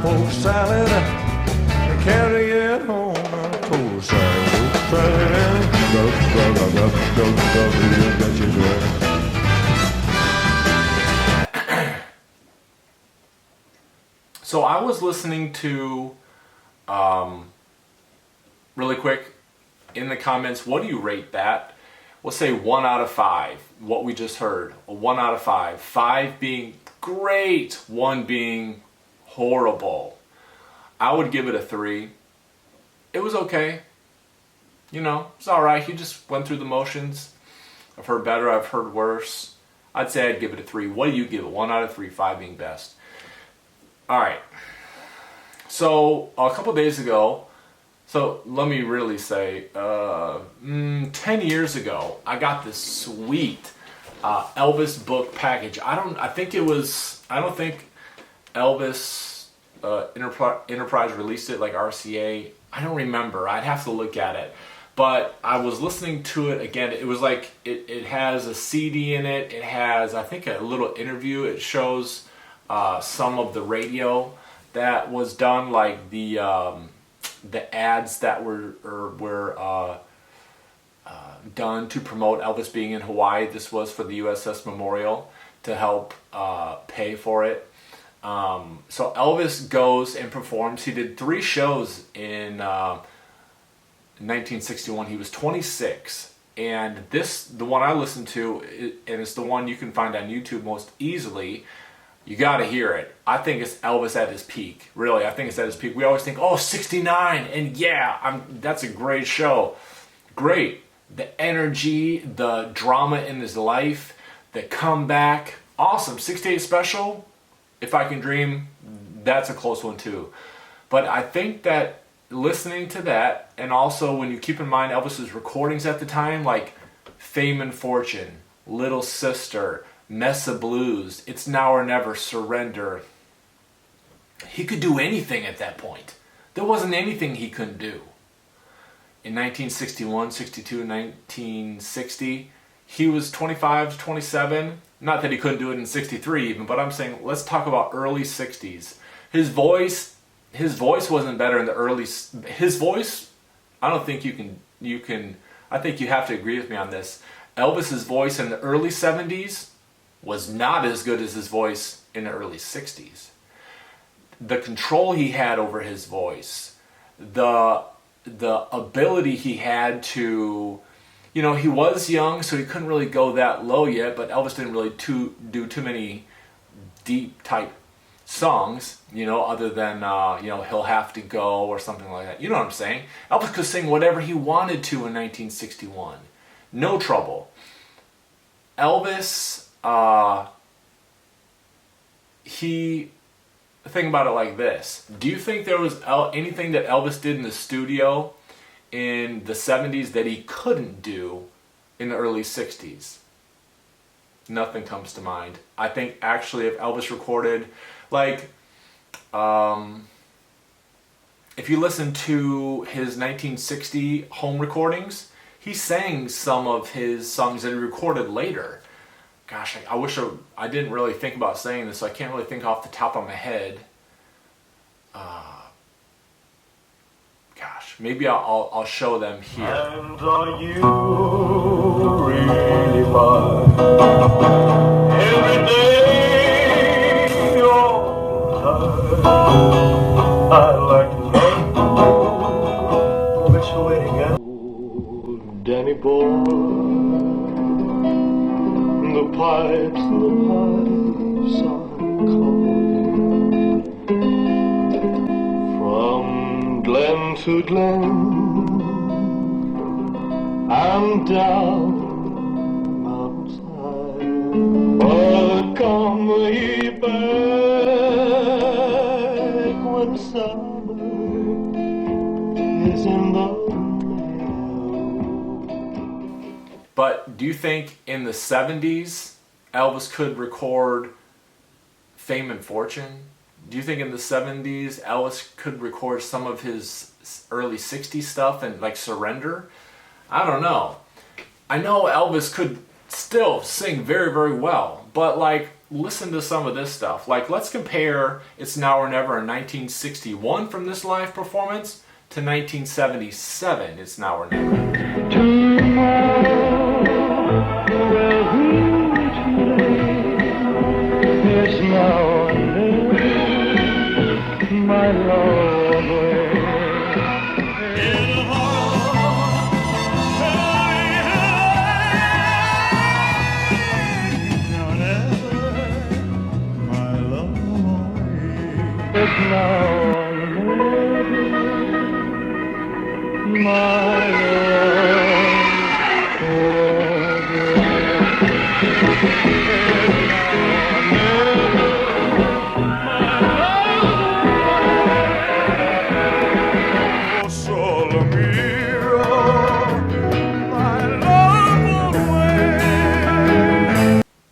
post salad and carry it home. Post salad, So I was listening to, really quick, in the comments, what do you rate that? We'll say 1 out of 5, what we just heard. A 1 out of 5. 5 being great, 1 being horrible. I would give it a 3. It was okay. You know, it's alright. He just went through the motions. I've heard better, I've heard worse. I'd say I'd give it a 3. What do you give it? 1 out of 3, 5 being best. Alright. So, a couple days ago, so let me really say, 10 years ago, I got this sweet Elvis book package. I don't think Elvis Enterprise released it like RCA. I don't remember. I'd have to look at it. But I was listening to it again. It was like, it has a CD in it. It has, I think, a little interview. It shows some of the radio that was done, like the ads that were done to promote Elvis being in Hawaii. This was for the USS Memorial to help pay for it. So Elvis goes and performs. He did 3 shows in 1961. He was 26. And the one I listened to, and it's the one you can find on YouTube most easily, you gotta hear it. I think it's Elvis at his peak. Really, I think it's at his peak. We always think, oh, 69, and yeah, that's a great show. Great. The energy, the drama in his life, the comeback. Awesome. 68 special, If I Can Dream, that's a close one too. But I think that listening to that, and also when you keep in mind Elvis's recordings at the time, like Fame and Fortune, Little Sister, Mess of Blues, It's Now or Never, Surrender. He could do anything at that point. There wasn't anything he couldn't do. In 1961, 62, 1960, he was 25, 27. Not that he couldn't do it in 63 even, but I'm saying let's talk about early 60s. His voice wasn't better in the early... His voice, I don't think you can... I think you have to agree with me on this. Elvis's voice in the early 70s was not as good as his voice in the early 60s. The control he had over his voice, the ability he had to, you know, he was young, so he couldn't really go that low yet, but Elvis didn't really do too many deep type songs, you know, other than, He'll Have to Go or something like that. You know what I'm saying? Elvis could sing whatever he wanted to in 1961. No trouble. Elvis, think about it like this. Do you think there was anything that Elvis did in the studio in the 70s that he couldn't do in the early 60s? Nothing comes to mind. I think actually if Elvis recorded, like, if you listen to his 1960 home recordings, he sang some of his songs that he recorded later. Gosh, I wish I didn't really think about saying this, so I can't really think off the top of my head. Gosh, maybe I'll show them here. And are you really mine? Every day you're tired. I'd like to know which way to go. Danny boy, the pipes are calling. From glen to glen and down mountainside, but come ye back when summer is in the mail. But do you think in the 70s Elvis could record Fame and Fortune? Do you think in the 70s Elvis could record some of his early 60s stuff and like Surrender? I don't know. I know Elvis could still sing very, very well, but like listen to some of this stuff. Like, let's compare It's Now or Never in 1961 from this live performance to 1977 It's Now or Never. It's now or never, my love. It's now or never, my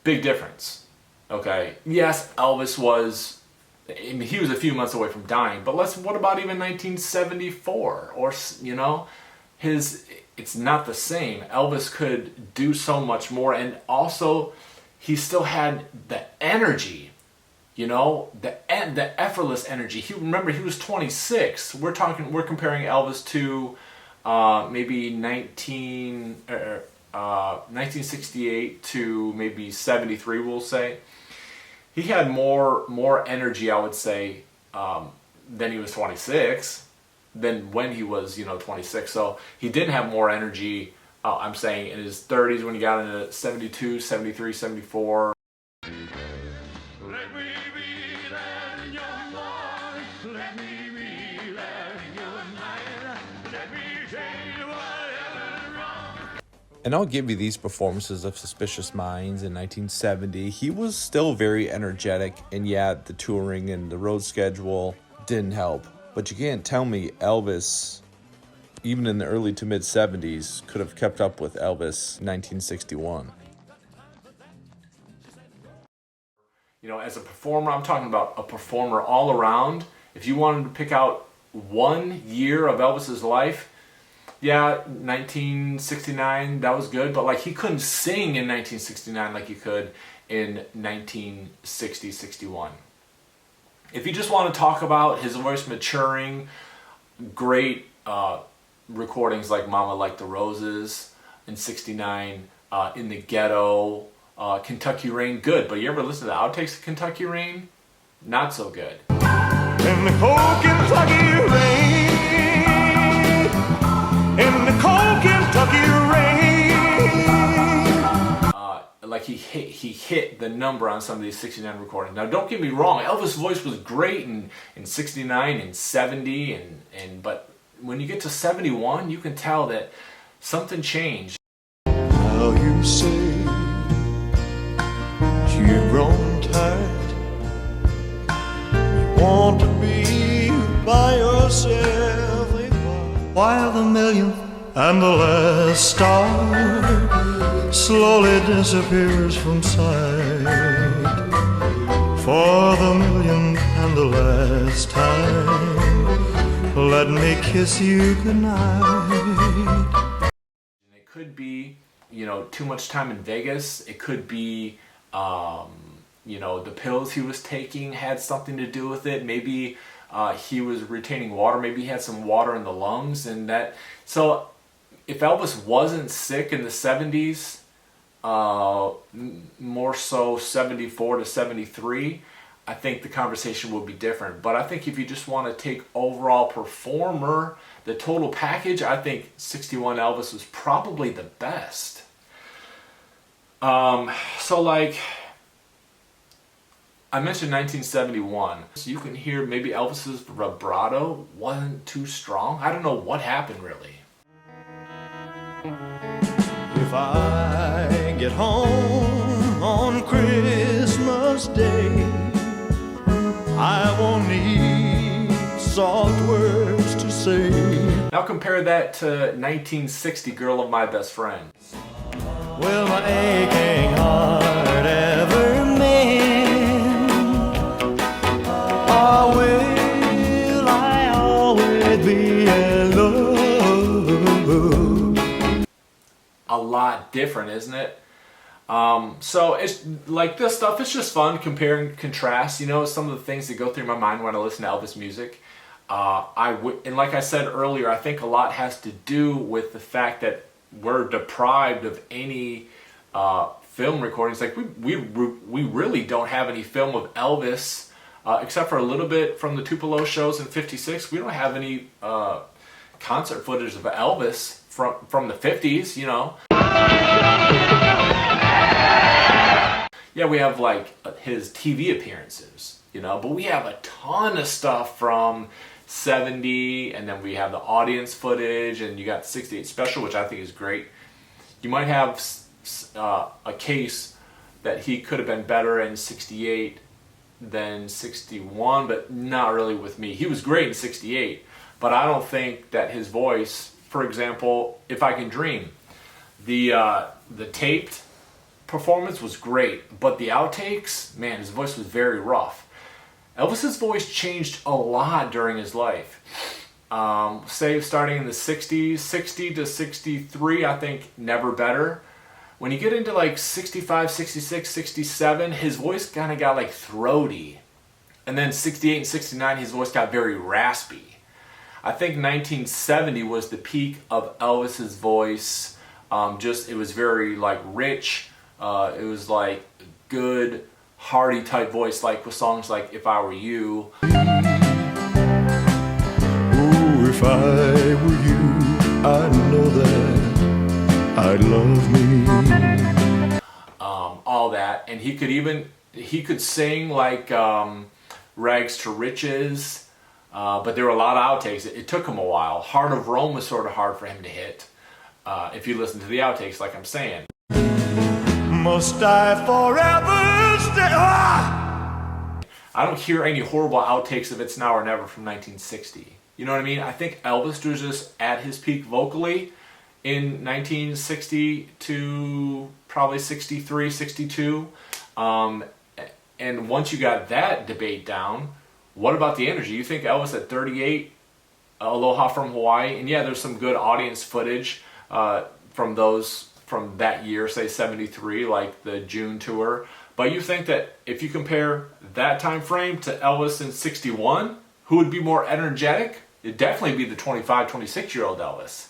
Big difference. Okay. Yes, Elvis was, I mean, he was a few months away from dying, but what about even 1974? Or, you know, it's not the same. Elvis could do so much more, and also he still had the energy, you know, the effortless energy. Remember, he was 26. We're comparing Elvis to maybe 1968 to maybe 73, we'll say. He had more energy, I would say, than he was 26, than when he was, 26. So he didn't have more energy, I'm saying, in his 30s when he got into 72, 73, 74. Let me be there in your morning. Let me be there in your night. Let me change whatever's wrong. And I'll give you these performances of Suspicious Minds in 1970. He was still very energetic, and yeah, the touring and the road schedule didn't help. But you can't tell me Elvis, even in the early to mid 70s, could have kept up with Elvis 1961. You know, as a performer, I'm talking about a performer all around. If you wanted to pick out 1 year of Elvis's life, yeah, 1969, that was good, but like he couldn't sing in 1969 like he could in 1960, 61. If you just want to talk about his voice maturing, great recordings like Mama Like the Roses in 69, In the Ghetto, Kentucky Rain, good. But you ever listen to the outtakes of Kentucky Rain? Not so good. In the cold Kentucky rain, in the cold Kentucky rain. Like he hit the number on some of these 69 recordings. Now don't get me wrong, Elvis' voice was great in 69 and 70, but when you get to 71, you can tell that something changed. Now you say you've grown tired, you want to be by yourself, while the millionth and the last star slowly disappears from sight. For the millionth and the last time, let me kiss you goodnight. It could be, too much time in Vegas. It could be, the pills he was taking had something to do with it. Maybe he was retaining water. Maybe he had some water in the lungs, and that. So, if Elvis wasn't sick in the 70s, more so 74 to 73, I think the conversation would be different. But I think if you just want to take overall performer, the total package, I think 61 Elvis was probably the best. So like, I mentioned 1971. So you can hear maybe Elvis's vibrato wasn't too strong. I don't know what happened really. If I get home on Christmas Day, I won't need soft words to say. Now compare that to 1960, Girl of My Best Friend. Will my aching heart ever mend? Or will I always be in love? A lot different, isn't it? So it's like this stuff, it's just fun, compare and contrast, you know, some of the things that go through my mind when I listen to Elvis music. And like I said earlier, I think a lot has to do with the fact that we're deprived of any film recordings. Like we really don't have any film of Elvis, except for a little bit from the Tupelo shows in '56. We don't have any concert footage of Elvis from the '50s, you know. Yeah, we have like his TV appearances, you know, but we have a ton of stuff from '70, and then we have the audience footage, and you got the '68 special, which I think is great. You might have a case that he could have been better in '68 than '61, but not really with me. He was great in '68, but I don't think that his voice, for example, If I Can Dream, the taped performance was great, but the outtakes, man, his voice was very rough. Elvis's voice changed a lot during his life. Say starting in the '60s, '60 to '63, I think never better. When you get into like '65, '66, '67, his voice kind of got like throaty. And then '68 and '69, his voice got very raspy. I think 1970 was the peak of Elvis's voice. It was very like rich. It was like good, hearty type voice, like with songs like If I Were You. Oh, if I were you, I'd know that I'd love me. All that, and he could sing like Rags to Riches, but there were a lot of outtakes. It took him a while. Heart of Rome was sort of hard for him to hit. If you listen to the outtakes, like I'm saying. Must I forever stay? Ah! I don't hear any horrible outtakes of It's Now or Never from 1960. You know what I mean? I think Elvis was just at his peak vocally in 1960 to probably 63, 62. And once you got that debate down, what about the energy? You think Elvis at 38, Aloha from Hawaii, and yeah, there's some good audience footage from that year, say '73, like the June tour. But you think that if you compare that time frame to Elvis in '61, who would be more energetic? It'd definitely be the 25, 26-year-old Elvis.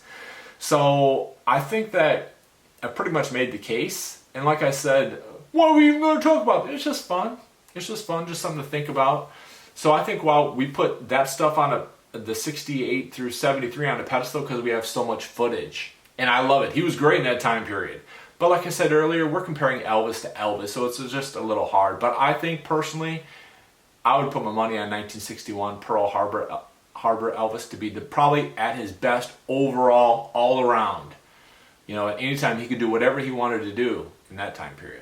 So I think that I pretty much made the case. And like I said, what are we even going to talk about? It's just fun. It's just fun, just something to think about. So I think while we put that stuff on the 68 through 73 on a pedestal because we have so much footage. And I love it. He was great in that time period. But like I said earlier, we're comparing Elvis to Elvis, so it's just a little hard. But I think personally, I would put my money on 1961 Pearl Harbor Elvis to be probably at his best overall, all around. You know, at any time he could do whatever he wanted to do in that time period.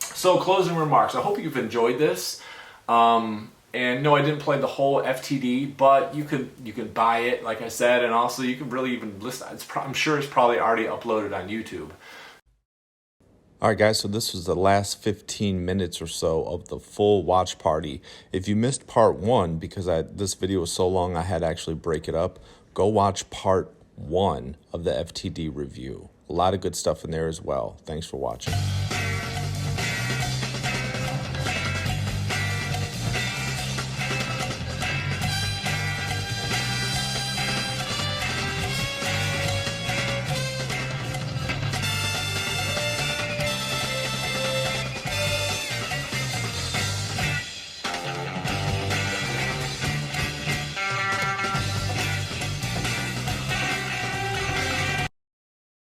So closing remarks. I hope you've enjoyed this. And no, I didn't play the whole FTD, but you can buy it, like I said, and also you can really even listen. I'm sure it's probably already uploaded on YouTube. All right, guys, so this was the last 15 minutes or so of the full watch party. If you missed part 1, because this video was so long I had to actually break it up, go watch part 1 of the FTD review. A lot of good stuff in there as well. Thanks for watching.